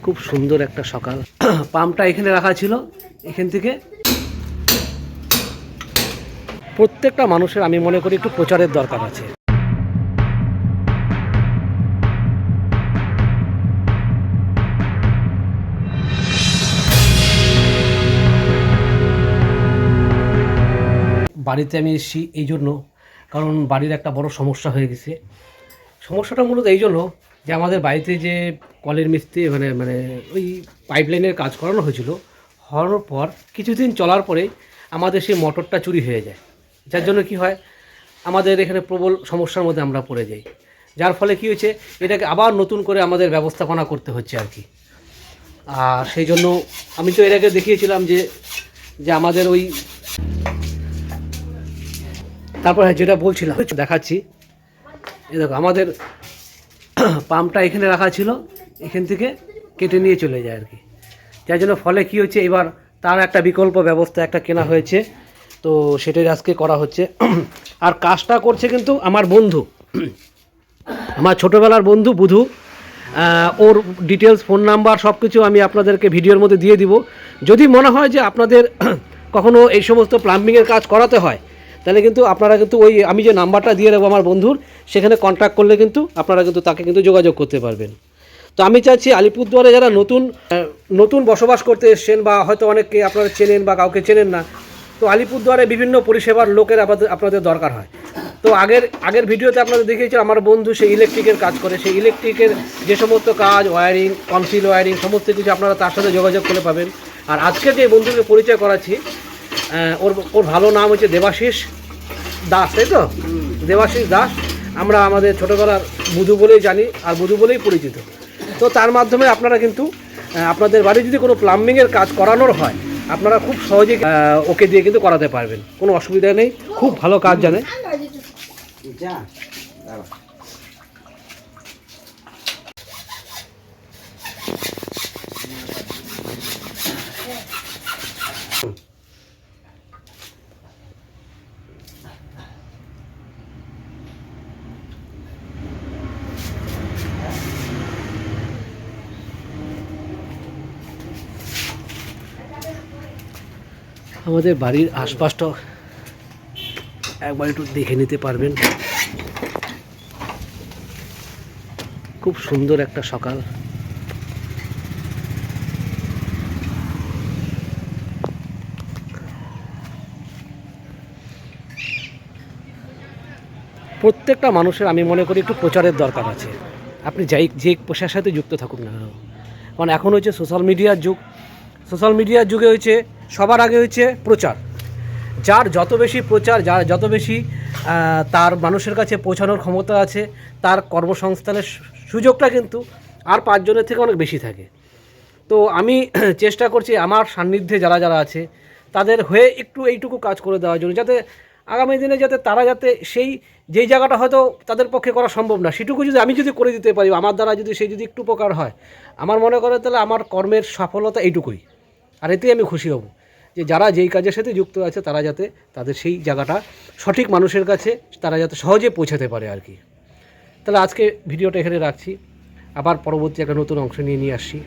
খুব সুন্দর একটা সকাল। পাম্পটা এখানে রাখা ছিল, এখান থেকে প্রত্যেকটা মানুষের আমি মনে করি একটু প্রচারের দরকার আছে। বাড়িতে আমি এসেছি এই জন্য, কারণ বাড়ির একটা বড় সমস্যা হয়ে গেছে। সমস্যাটা মূলত এই জন্য যে আমাদের বাড়িতে যে কলের মিস্ত্রি মানে মানে ওই পাইপলাইনের কাজ করানো হয়েছিল, হওয়ার পর কিছুদিন চলার পরে আমাদের সেই মোটরটা চুরি হয়ে যায়। যার জন্য কি হয়, আমাদের এখানে প্রবল সমস্যার মধ্যে আমরা পড়ে যাই। যার ফলে কি হয়েছে, এটাকে আবার নতুন করে আমাদের ব্যবস্থাপনা করতে হচ্ছে আর কি। আর সেই জন্য আমি তো এর আগে দেখিয়েছিলাম যে যে আমাদের ওই, তারপর যেটা বলছিলাম দেখাচ্ছি। এই দেখো আমাদের পাম্পটা এখানে রাখা ছিল, এখান থেকে কেটে নিয়ে চলে যায় আর কি। যার জন্য ফলে কি হচ্ছে, এবার তার একটা বিকল্প ব্যবস্থা একটা কেনা হয়েছে, তো সেটাই আজকে করা হচ্ছে। আর কাজটা করছে কিন্তু আমার বন্ধু, আমার ছোটোবেলার বন্ধু বুধু। ওর ডিটেলস, ফোন নাম্বার সব কিছু আমি আপনাদেরকে ভিডিওর মধ্যে দিয়ে দিব। যদি মনে হয় যে আপনাদের কখনও এই সমস্ত প্লাম্বিংয়ের কাজ করাতে হয়, তাহলে কিন্তু আপনারা কিন্তু ওই আমি যে নাম্বারটা দিয়ে দেবো আমার বন্ধুর, সেখানে কন্ট্যাক্ট করলে কিন্তু আপনারা কিন্তু তাকে কিন্তু যোগাযোগ করতে পারবেন। তো আমি চাচ্ছি আলিপুরদুয়ারে যারা নতুন বসবাস করতে এসছেন, বা হয়তো অনেককে আপনারা চেনেন বা কাউকে চেনেন না, তো আলিপুরদুয়ারে বিভিন্ন পরিষেবার লোকের আপনাদের দরকার হয়। তো আগের ভিডিওতে আপনাদের দেখিয়েছি আমার বন্ধু সেই ইলেকট্রিকের কাজ করে, সেই ইলেকট্রিকের যে সমস্ত কাজ, ওয়্যারিং, কনসিল ওয়্যারিং, সমস্ত কিছু আপনারা তার সাথে যোগাযোগ করে পাবেন। আর আজকে যে বন্ধুকে পরিচয় করাচ্ছি, ওর ভালো নাম হচ্ছে দেবাশিস দাস, তাই তো? দেবাশিস দাস। আমরা আমাদের ছোটোবেলার বুধু বলেই জানি, আর বুধু বলেই পরিচিত। তো তার মাধ্যমে আপনারা কিন্তু আপনাদের বাড়ি যদি কোনো প্লাম্বিংয়ের কাজ করানোর হয়, আপনারা খুব সহজেই ওকে দিয়ে কিন্তু করাতে পারবেন, কোনো অসুবিধা নেই। খুব ভালো কাজ জানে। আমাদের বাড়ির আশপাশটা একবার একটু দেখে নিতে পারবেন। খুব সুন্দর একটা সকাল। প্রত্যেকটা মানুষের আমি মনে করি একটু প্রচারের দরকার আছে। আপনি যে পেশার সাথে যুক্ত থাকুন না কেন, কারণ এখন হচ্ছে সোশ্যাল মিডিয়ার যুগ। সোশ্যাল মিডিয়ার যুগে হচ্ছে সবার আগে হচ্ছে প্রচার। যার যত বেশি প্রচার, যার যত বেশি তার মানুষের কাছে পৌঁছানোর ক্ষমতা আছে, তার কর্মসংস্থানের সুযোগটা কিন্তু আর 5 জনের থেকে অনেক বেশি থাকে। তো আমি চেষ্টা করছি আমার সান্নিধ্যে যারা যারা আছে তাদের হয়ে একটু এইটুকু কাজ করে দেওয়ার জন্য, যাতে আগামী দিনে তারা সেই যেই জায়গাটা হয়তো তাদের পক্ষে করা সম্ভব না, সেটুকু যদি আমি করে দিতে পারি, আমার দ্বারা যদি একটু উপকার হয়, আমার মনে করে তাহলে আমার কর্মের সফলতা এইটুকুই। আর এতেই আমি খুশি হব যে যারা যেই কাজের সাথে যুক্ত আছে তারা যাতে তাদের সেই জায়গাটা সঠিক মানুষের কাছে তারা যাতে সহজে পৌঁছাতে পারে আর কি। তাহলে আজকে ভিডিওটা এখানে রাখছি, আবার পরবর্তী একটা নতুন অংশ নিয়ে আসছি।